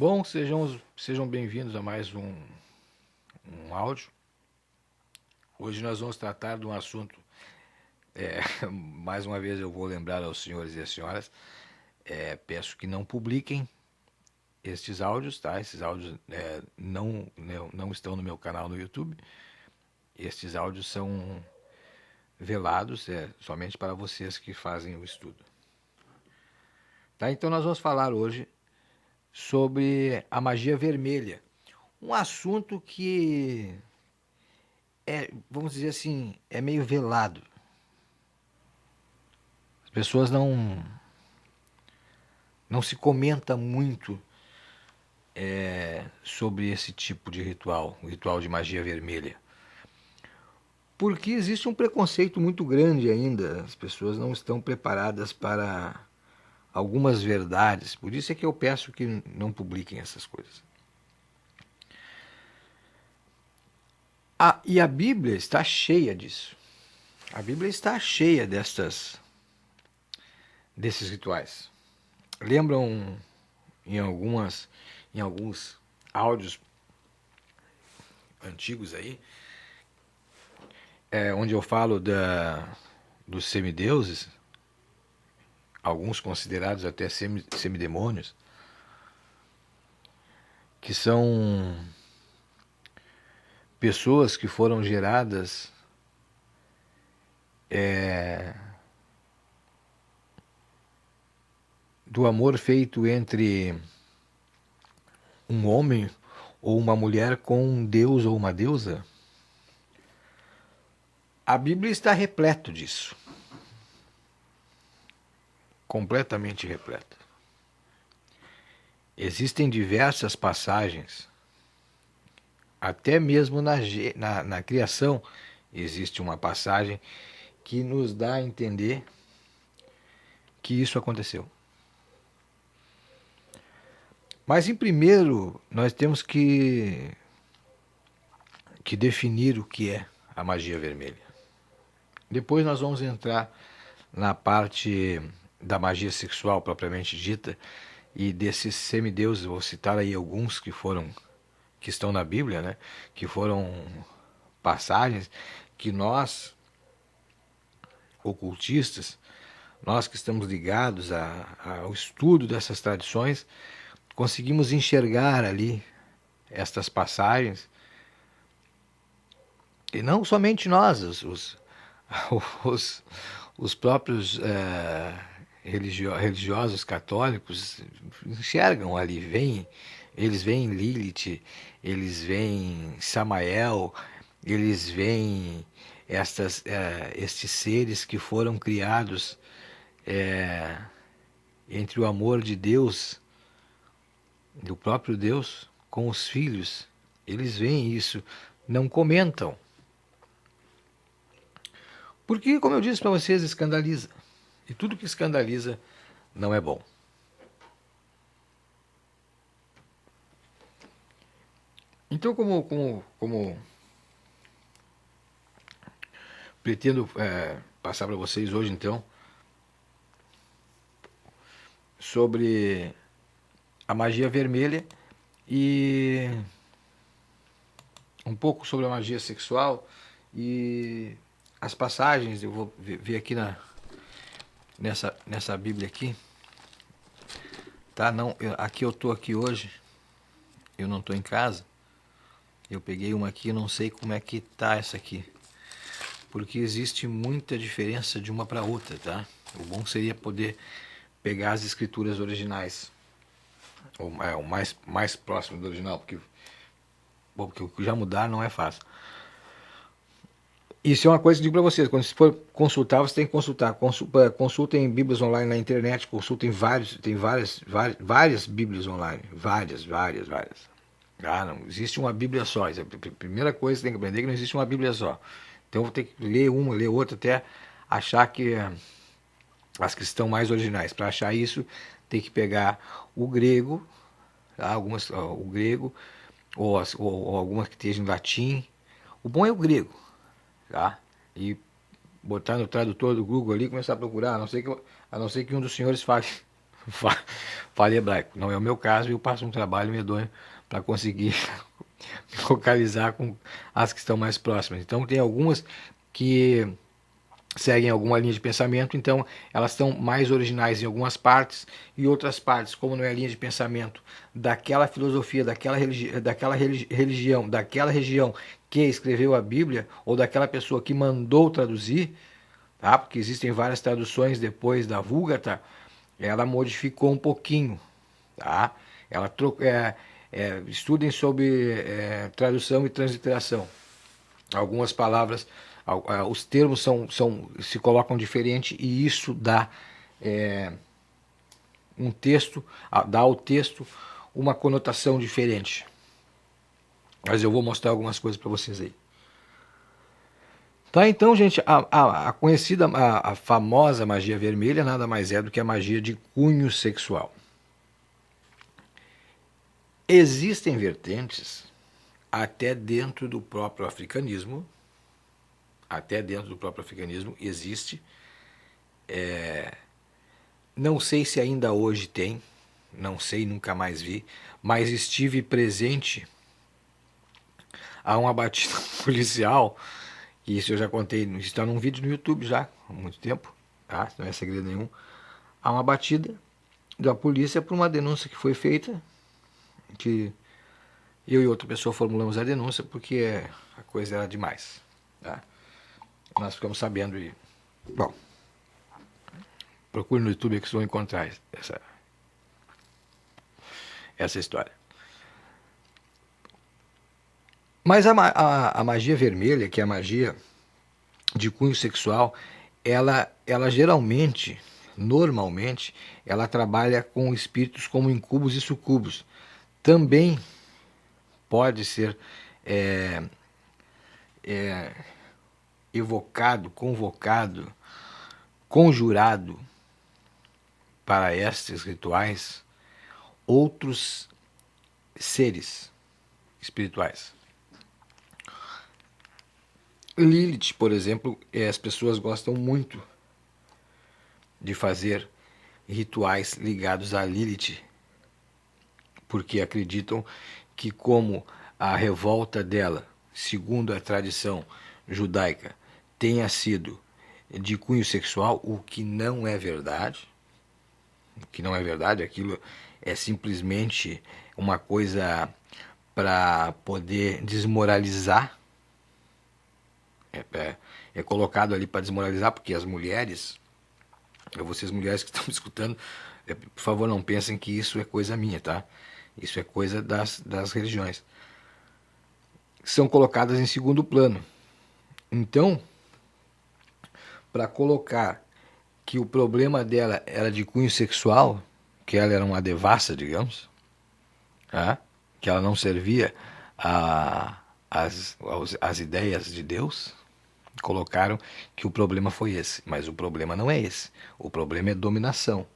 Bom, sejam bem-vindos a mais um áudio. Hoje nós vamos tratar de um assunto, mais uma vez eu vou lembrar aos senhores e às senhoras, peço que não publiquem estes áudios, tá? Esses áudios não estão no meu canal no YouTube. Estes áudios são velados, somente para vocês que fazem o estudo. Tá? Então nós vamos falar hoje sobre a magia vermelha. Um assunto que vamos dizer assim, é meio velado. As pessoas não se comenta muito sobre esse tipo de ritual, o ritual de magia vermelha. Porque existe um preconceito muito grande ainda, as pessoas não estão preparadas para algumas verdades, por isso é que eu peço que não publiquem essas coisas. E a Bíblia está cheia disso. A Bíblia está cheia desses rituais. Lembram em alguns áudios antigos aí, onde eu falo dos semideuses, alguns considerados até semidemônios, que são pessoas que foram geradas do amor feito entre um homem ou uma mulher com um deus ou uma deusa. A Bíblia está repleto disso. Completamente repleto. Existem diversas passagens, até mesmo na criação existe uma passagem que nos dá a entender que isso aconteceu. Mas em primeiro nós temos que definir o que é a magia vermelha. Depois nós vamos entrar na parte da magia sexual propriamente dita e desses semideuses. Vou citar aí alguns que estão na Bíblia, né? Que foram passagens que nós, ocultistas, nós que estamos ligados ao estudo dessas tradições, conseguimos enxergar ali estas passagens. E não somente nós, os próprios religiosos católicos enxergam ali, eles veem Lilith, eles veem Samael, eles veem estes seres que foram criados entre o amor de Deus, do próprio Deus, com os filhos. Eles veem isso, não comentam. Porque, como eu disse para vocês, escandaliza. E tudo que escandaliza não é bom. Então, como pretendo passar para vocês hoje, então, sobre a magia vermelha e um pouco sobre a magia sexual e as passagens. Eu vou ver aqui nessa Bíblia aqui, tá? Não, aqui eu tô aqui hoje, eu não tô em casa. Eu peguei uma aqui, eu não sei como é que tá essa aqui, porque existe muita diferença de uma para outra, tá? O bom seria poder pegar as escrituras originais, o mais próximo do original, porque o que já mudar não é fácil. Isso é uma coisa que eu digo para vocês, quando você for consultar, você tem que consultar. Consultem Bíblias online na internet, consultem tem várias Bíblias online. Várias. Não existe uma Bíblia só. Essa é a primeira coisa que você tem que aprender, que não existe uma Bíblia só. Então eu vou ter que ler uma, ler outra, até achar que as que estão mais originais. Para achar isso, tem que pegar o grego, tá? O grego, ou algumas que estejam em latim. O bom é o grego, tá? E botar no tradutor do Google ali e começar a procurar, a não ser que um dos senhores fale hebraico. Não é o meu caso, eu passo um trabalho medonho para conseguir me localizar com as que estão mais próximas. Então tem algumas que seguem alguma linha de pensamento, então elas estão mais originais em algumas partes e outras partes, como não é a linha de pensamento daquela filosofia, religião, daquela região que escreveu a Bíblia ou daquela pessoa que mandou traduzir, tá? Porque existem várias traduções depois da Vulgata, ela modificou um pouquinho, tá? Ela estudem sobre tradução e transliteração. Algumas palavras, os termos se colocam diferente e isso dá um texto, dá ao texto uma conotação diferente. Mas eu vou mostrar algumas coisas para vocês aí. Tá, então, gente, a conhecida, a famosa magia vermelha nada mais é do que a magia de cunho sexual. Existem vertentes até dentro do próprio africanismo, existe. Não sei se ainda hoje tem, não sei, nunca mais vi, mas estive presente a uma batida policial, e isso eu já contei, está num vídeo no YouTube já, há muito tempo, tá? Não é segredo nenhum. Há uma batida da polícia por uma denúncia que foi feita, que eu e outra pessoa formulamos a denúncia porque a coisa era demais, tá? Nós ficamos sabendo e... Bom, procure no YouTube que vocês vão encontrar essa história. Mas a magia vermelha, que é a magia de cunho sexual, ela geralmente, normalmente, ela trabalha com espíritos como incubos e sucubos. Também pode ser evocado, convocado, conjurado para estes rituais outros seres espirituais. Lilith, por exemplo, as pessoas gostam muito de fazer rituais ligados a Lilith, porque acreditam que como a revolta dela, segundo a tradição judaica, tenha sido de cunho sexual, o que não é verdade. O que não é verdade, aquilo é simplesmente uma coisa para poder desmoralizar. É colocado ali para desmoralizar, porque as mulheres, vocês mulheres que estão me escutando, por favor não pensem que isso é coisa minha, tá? Isso é coisa das religiões. São colocadas em segundo plano. Então, para colocar que o problema dela era de cunho sexual, que ela era uma devassa, digamos, tá? Que ela não servia às ideias de Deus, colocaram que o problema foi esse. Mas o problema não é esse. O problema é dominação.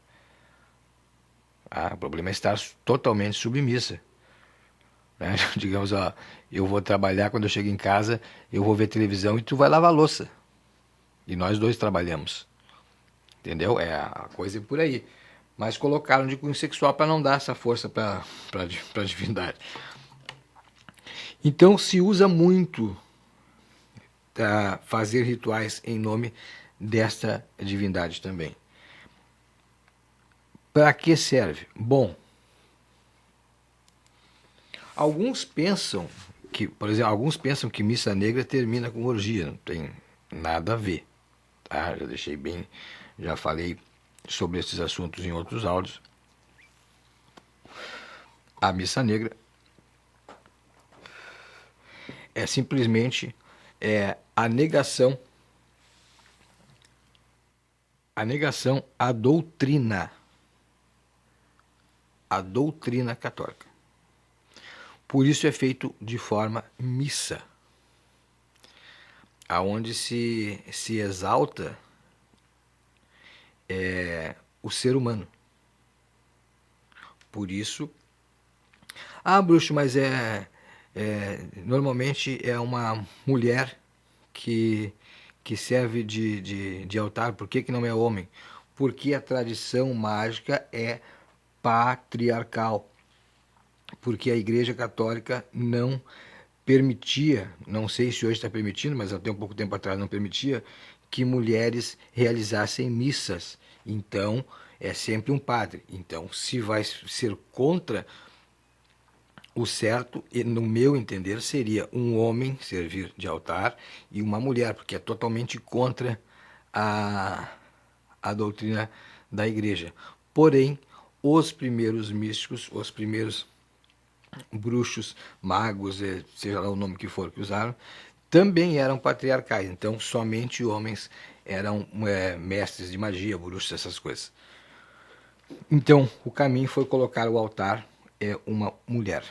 O problema é estar totalmente submissa. Né? Digamos, ó, eu vou trabalhar, quando eu chego em casa, eu vou ver televisão e tu vai lavar a louça. E nós dois trabalhamos. Entendeu? A coisa é por aí. Mas colocaram de cunho sexual para não dar essa força para a divindade. Então se usa muito fazer rituais em nome desta divindade também. Para que serve? Bom, alguns pensam que, por exemplo, missa negra termina com orgia, não tem nada a ver. Tá? Já deixei bem, já falei sobre esses assuntos em outros áudios. A missa negra é simplesmente a negação à doutrina católica. Por isso é feito de forma missa, aonde se exalta o ser humano. Por isso, bruxo, mas normalmente é uma mulher que serve de altar. Por que não é homem? Porque a tradição mágica é patriarcal, porque a Igreja Católica não permitia, não sei se hoje está permitindo, mas até um pouco tempo atrás não permitia, que mulheres realizassem missas. Então, é sempre um padre. Então, se vai ser contra, o certo, no meu entender, seria um homem servir de altar e uma mulher, porque é totalmente contra a, a doutrina da igreja. Porém, os primeiros místicos, os primeiros bruxos, magos, seja lá o nome que for que usaram, também eram patriarcais. Então, somente homens eram mestres de magia, bruxos, essas coisas. Então, o caminho foi colocar o altar uma mulher,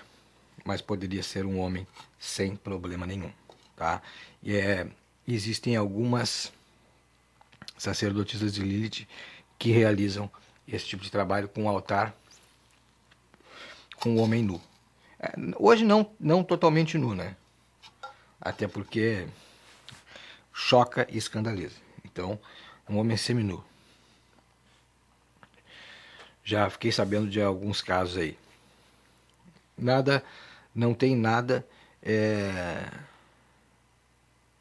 mas poderia ser um homem sem problema nenhum, tá? E existem algumas sacerdotisas de Lilith que realizam esse tipo de trabalho com o altar com o homem nu. Hoje não totalmente nu, né? Até porque choca e escandaliza. Então, um homem seminu. Já fiquei sabendo de alguns casos aí. Nada, não tem nada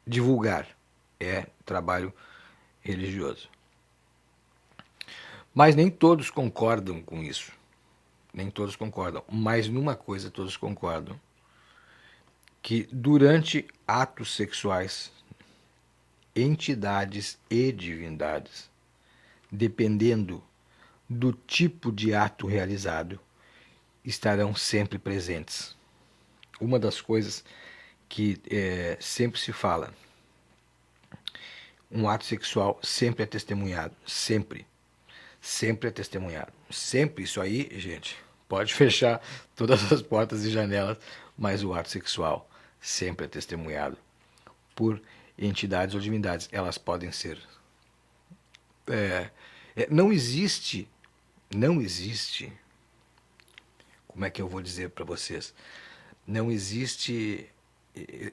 divulgar. É trabalho religioso. Mas nem todos concordam com isso. Nem todos concordam. Mas numa coisa todos concordam. Que durante atos sexuais, entidades e divindades, dependendo do tipo de ato realizado, estarão sempre presentes. Uma das coisas que sempre se fala, um ato sexual sempre é testemunhado, sempre. Sempre é testemunhado. Sempre, isso aí, gente, pode fechar todas as portas e janelas, mas o ato sexual sempre é testemunhado por entidades ou divindades. Elas podem ser. Não existe, como é que eu vou dizer para vocês? Não existe.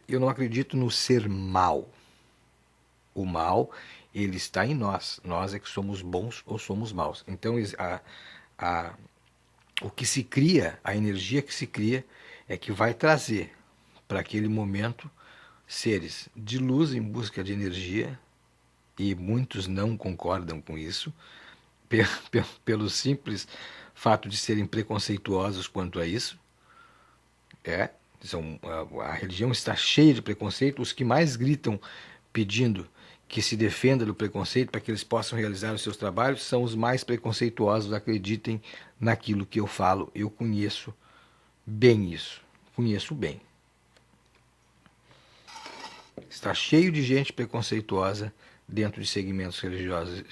Eu não acredito no ser mal. O mal, ele está em nós. Nós é que somos bons ou somos maus. Então, a, o que se cria, a energia que se cria, é que vai trazer para aquele momento seres de luz em busca de energia, e muitos não concordam com isso, pelo simples fato de serem preconceituosos quanto a isso. A religião está cheia de preconceito. Os que mais gritam pedindo que se defenda do preconceito para que eles possam realizar os seus trabalhos são os mais preconceituosos. Acreditem naquilo que eu falo. Eu conheço bem isso. Conheço bem. Está cheio de gente preconceituosa dentro de segmentos religiosos,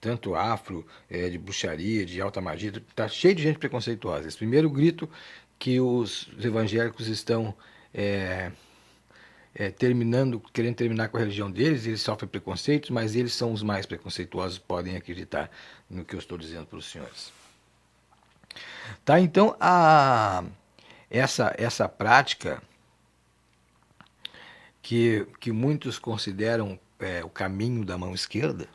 tanto afro, de bruxaria, de alta magia. Está cheio de gente preconceituosa. Esse primeiro grito que os evangélicos estão querendo terminar com a religião deles, eles sofrem preconceitos, mas eles são os mais preconceituosos, podem acreditar no que eu estou dizendo para os senhores. Tá, então, essa prática que muitos consideram o caminho da mão esquerda,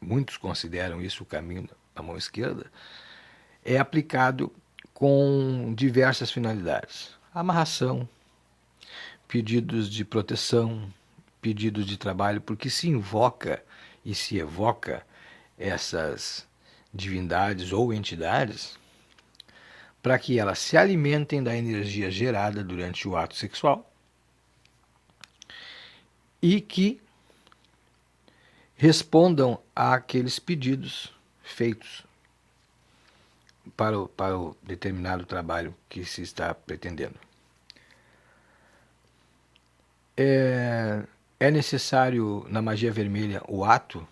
muitos consideram isso o caminho da mão esquerda, é aplicado com diversas finalidades. Amarração, pedidos de proteção, pedidos de trabalho, porque se invoca e se evoca essas divindades ou entidades para que elas se alimentem da energia gerada durante o ato sexual e que respondam àqueles pedidos feitos para o determinado trabalho que se está pretendendo. É necessário na magia vermelha o ato?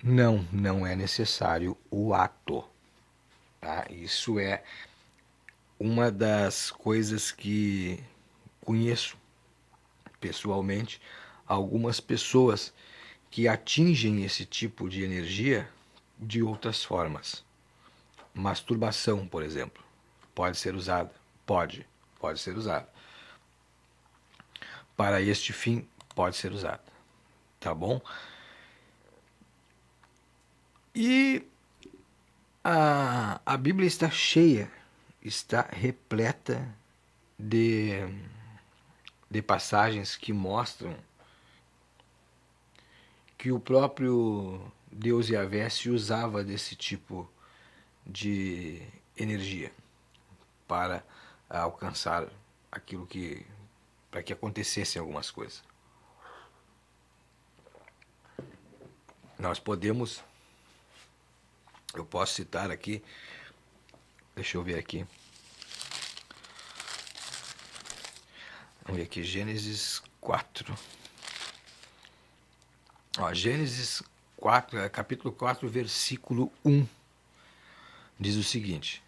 Não, não é necessário o ato. Tá? Isso é uma das coisas que conheço pessoalmente algumas pessoas que atingem esse tipo de energia de outras formas. Masturbação, por exemplo, pode ser usada? Pode ser usada. Para este fim, pode ser usada. Tá bom? E A Bíblia está cheia, está repleta de, de passagens que mostram que o próprio Deus Yahvé se usava desse tipo de energia para alcançar aquilo que, para que acontecessem algumas coisas. Nós podemos, eu posso citar aqui, deixa eu ver aqui. Vamos ver aqui, Gênesis 4. Ó, Gênesis 4, capítulo 4, versículo 1, diz o seguinte: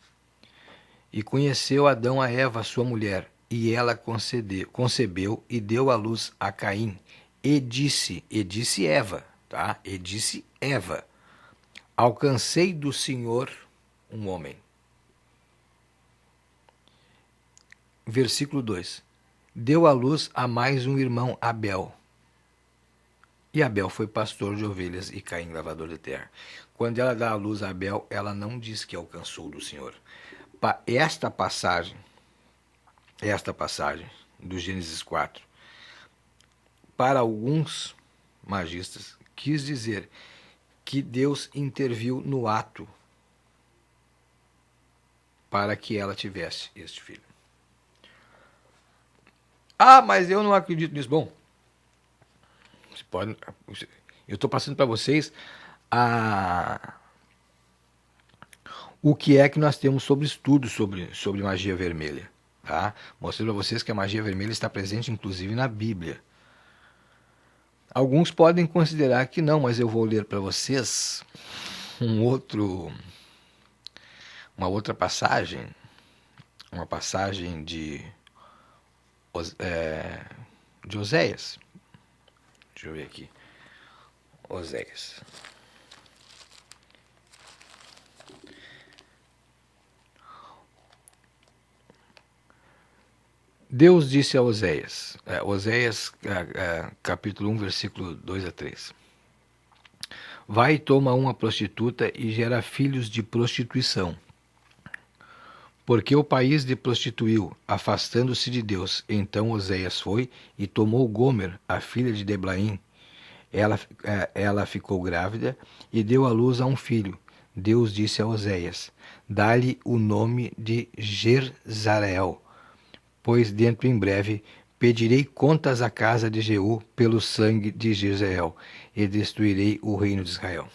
E conheceu Adão a Eva, sua mulher, e ela concebeu e deu à luz a Caim, e disse Eva, tá? E disse Eva, alcancei do Senhor um homem. Versículo 2, deu à luz a mais um irmão, Abel. E Abel foi pastor de ovelhas e Caim lavador de terra. Quando ela dá à luz a Abel, ela não diz que alcançou do Senhor. Esta passagem do Gênesis 4, para alguns magistas, quis dizer que Deus interviu no ato para que ela tivesse este filho. Ah, mas eu não acredito nisso. Bom, eu estou passando para vocês o que é que nós temos sobre estudos sobre magia vermelha. Tá? Mostrando para vocês que a magia vermelha está presente inclusive na Bíblia. Alguns podem considerar que não, mas eu vou ler para vocês uma outra passagem, uma passagem de Oséias. Deixa eu ver aqui. Oséias. Deus disse a Oséias, capítulo 1, versículo 2 a 3. Vai e toma uma prostituta e gera filhos de prostituição. Porque o país de prostituiu, afastando-se de Deus. Então Oséias foi e tomou Gomer, a filha de Deblaim. Ela ficou grávida e deu à luz a um filho. Deus disse a Oséias, dá-lhe o nome de Jezareel, pois dentro em breve pedirei contas à casa de Jeú pelo sangue de Jezreel, e destruirei o reino de Israel.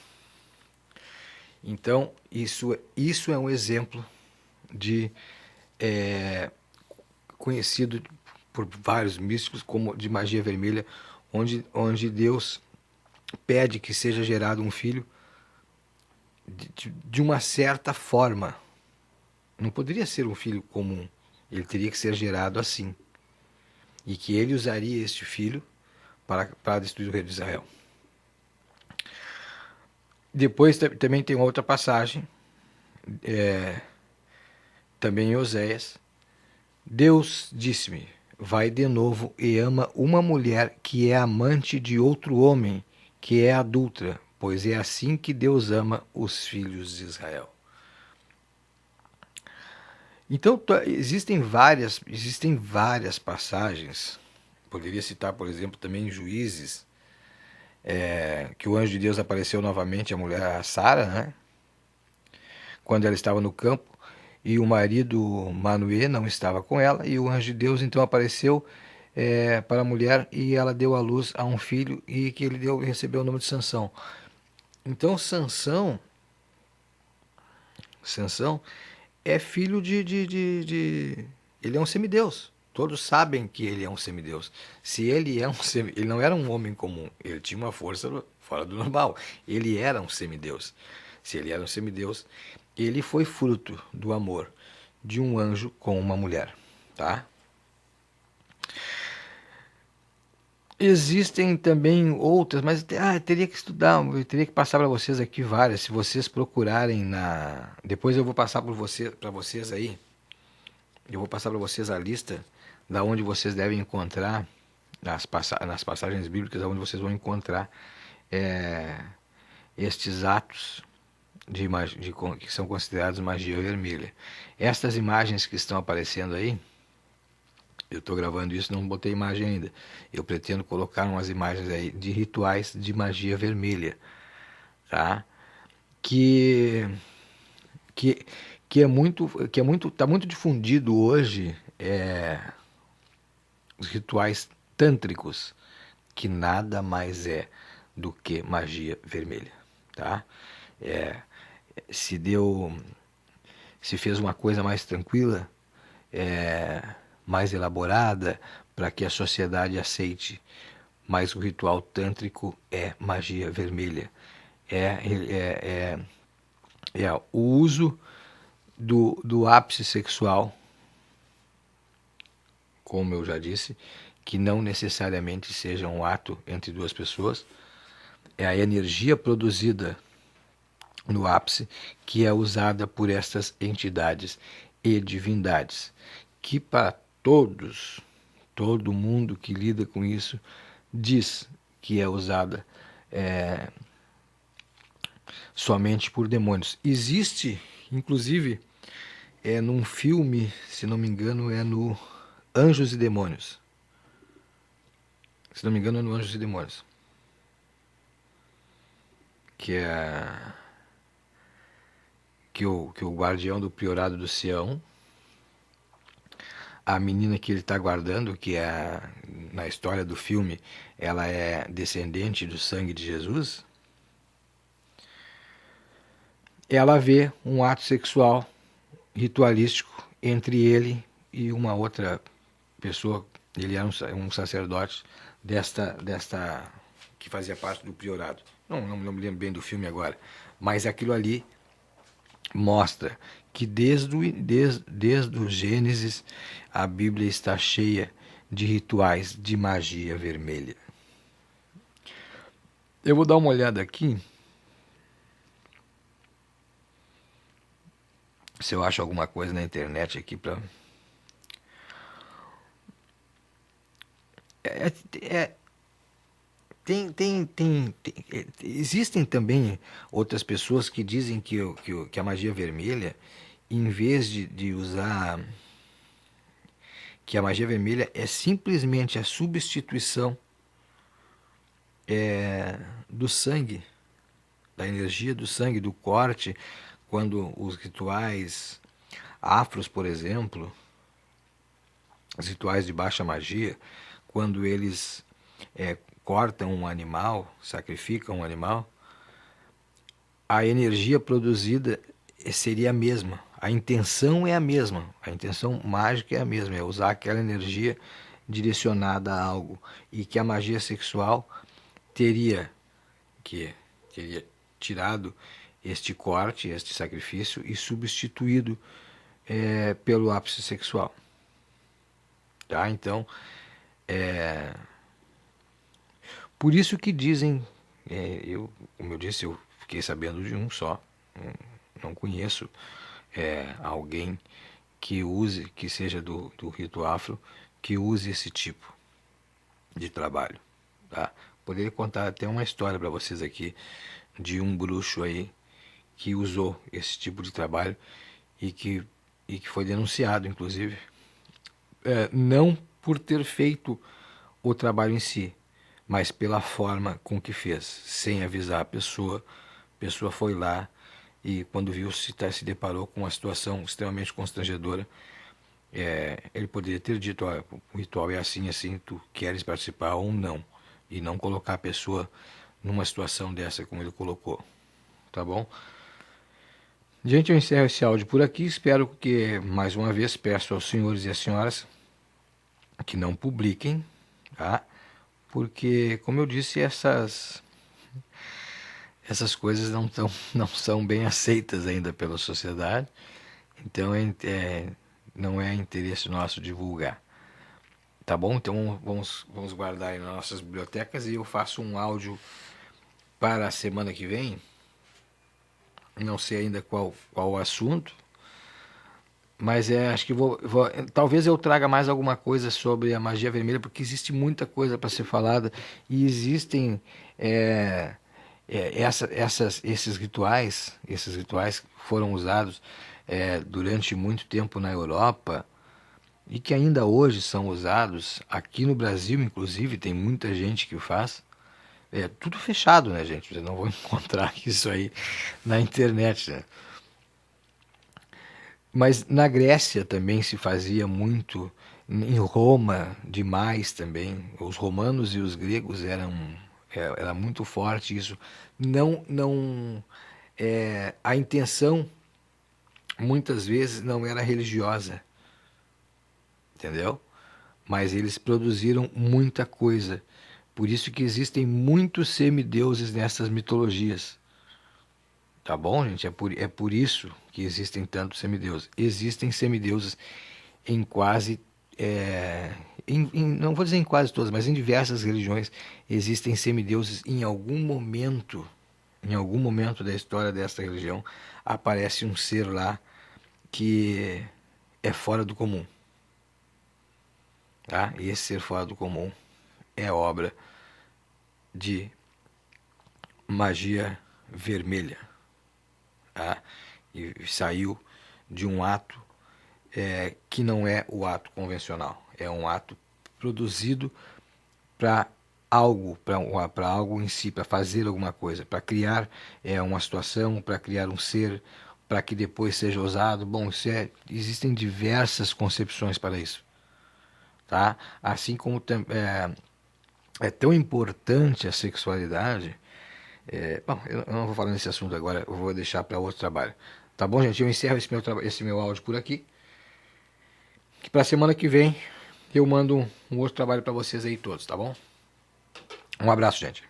Então, isso é um exemplo conhecido por vários místicos como de magia vermelha, onde Deus pede que seja gerado um filho de uma certa forma. Não poderia ser um filho comum. Ele teria que ser gerado assim. E que ele usaria este filho para destruir o reino de Israel. Depois também tem outra passagem, também em Oséias. Deus disse-me, vai de novo e ama uma mulher que é amante de outro homem, que é adúltera, pois é assim que Deus ama os filhos de Israel. Então, existem várias passagens. Poderia citar, por exemplo, também em Juízes, que o anjo de Deus apareceu novamente à mulher, a Sara, né? Quando ela estava no campo, e o marido Manoê não estava com ela, e o anjo de Deus então apareceu para a mulher, e ela deu à luz a um filho, e que ele recebeu o nome de Sansão. Então, Sansão é filho ele é um semideus. Todos sabem que ele é um semideus. Se ele ele não era um homem comum, ele tinha uma força fora do normal. Ele era um semideus. Se ele era um semideus, ele foi fruto do amor de um anjo com uma mulher, tá? Existem também outras, mas teria que estudar, eu teria que passar para vocês aqui várias. Se vocês procurarem depois eu vou passar para vocês aí. Eu vou passar para vocês a lista da onde vocês devem encontrar nas passagens bíblicas, onde vocês vão encontrar estes atos que são considerados magia vermelha. Estas imagens que estão aparecendo aí, eu estou gravando isso, não botei imagem ainda. Eu pretendo colocar umas imagens aí de rituais de magia vermelha, tá? Que que tá muito difundido hoje os rituais tântricos, que nada mais é do que magia vermelha, tá? É, se deu, se fez uma coisa mais tranquila, mais elaborada, para que a sociedade aceite. Mas o ritual tântrico é magia vermelha. É o uso do ápice sexual, como eu já disse, que não necessariamente seja um ato entre duas pessoas. É a energia produzida no ápice que é usada por estas entidades e divindades, que para todo mundo que lida com isso, diz que é usada somente por demônios. Existe, inclusive, num filme, se não me engano, é no Anjos e Demônios. Se não me engano, é no Anjos e Demônios. Que é que o guardião do priorado do Sião, a menina que ele está guardando, que é na história do filme, ela é descendente do sangue de Jesus, ela vê um ato sexual ritualístico entre ele e uma outra pessoa. Ele era um sacerdote desta que fazia parte do priorado. Não me lembro bem do filme agora, mas aquilo ali mostra que desde o Gênesis a Bíblia está cheia de rituais de magia vermelha. Eu vou dar uma olhada aqui se eu acho alguma coisa na internet aqui para é, é, existem também outras pessoas que dizem que a magia vermelha, em vez de usar, que a magia vermelha é simplesmente a substituição do sangue, da energia do sangue, do corte, quando os rituais afros, por exemplo, os rituais de baixa magia, quando eles cortam um animal, sacrificam um animal, a energia produzida seria a mesma. A intenção é a mesma. A intenção mágica é a mesma. É usar aquela energia direcionada a algo. E que a magia sexual teria tirado este corte, este sacrifício e substituído pelo ápice sexual. Tá? Então, por isso que dizem, como eu disse, eu fiquei sabendo de um só, não conheço alguém que use, que seja do rito afro, que use esse tipo de trabalho. Tá? Poderia contar até uma história para vocês aqui de um bruxo aí que usou esse tipo de trabalho e que foi denunciado, inclusive, não por ter feito o trabalho em si, mas pela forma com que fez, sem avisar a pessoa. A pessoa foi lá e quando viu se deparou com uma situação extremamente constrangedora. Ele poderia ter dito, o ritual é assim, assim, tu queres participar ou não, e não colocar a pessoa numa situação dessa como ele colocou, tá bom? Gente, eu encerro esse áudio por aqui, espero que, mais uma vez, peço aos senhores e às senhoras que não publiquem, tá? Porque, como eu disse, essas coisas não são bem aceitas ainda pela sociedade, então não é interesse nosso divulgar. Tá bom? Então vamos guardar aí nas nossas bibliotecas e eu faço um áudio para a semana que vem. Não sei ainda qual o assunto, mas acho que talvez eu traga mais alguma coisa sobre a magia vermelha, porque existe muita coisa para ser falada e existem esses rituais foram usados durante muito tempo na Europa e que ainda hoje são usados aqui no Brasil, inclusive, tem muita gente que o faz. É tudo fechado, né, gente? Vocês não vão encontrar isso aí na internet, né? Mas na Grécia também se fazia muito, em Roma demais também. Os romanos e os gregos era muito forte isso. Não, a intenção muitas vezes não era religiosa, entendeu? Mas eles produziram muita coisa. Por isso que existem muitos semideuses nessas mitologias. Tá bom, gente? É por isso que existem tantos semideuses. Existem semideuses em quase. Não vou dizer em quase todas, mas em diversas religiões existem semideuses em algum momento. Em algum momento da história desta religião aparece um ser lá que é fora do comum. Tá? E esse ser fora do comum é obra de magia vermelha. Tá? E saiu de um ato que não é o ato convencional. É um ato produzido para para algo em si, para fazer alguma coisa, para criar uma situação, para criar um ser, para que depois seja usado. Bom, existem diversas concepções para isso, tá? Assim como é tão importante a sexualidade. Bom, eu não vou falar nesse assunto agora, eu vou deixar para outro trabalho. Tá bom, gente? Eu encerro esse meu áudio por aqui. Que para semana que vem eu mando um outro trabalho para vocês aí todos, tá bom? Um abraço, gente.